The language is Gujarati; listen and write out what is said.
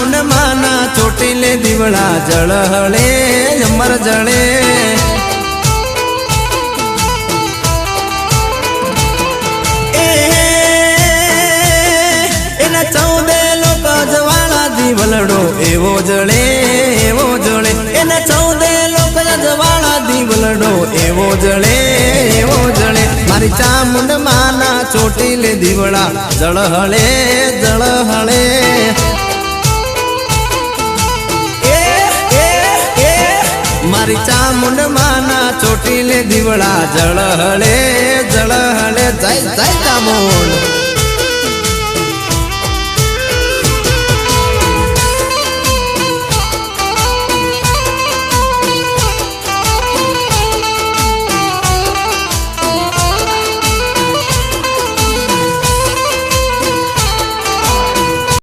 ચામુંડ માના ચોટીલે દીવડા જળહળે અમર જળે એના 14 લોક જવાળા દીવલડો એવો જળે એના 14 લોક જવાળા દીવલડો એવો જળે મારી ચામુંડ માના ચોટીલે દીવડા જળહળે મારી ચામુંડ માના ચોટીલે દીવડા જળહળે જય ચામુંડ।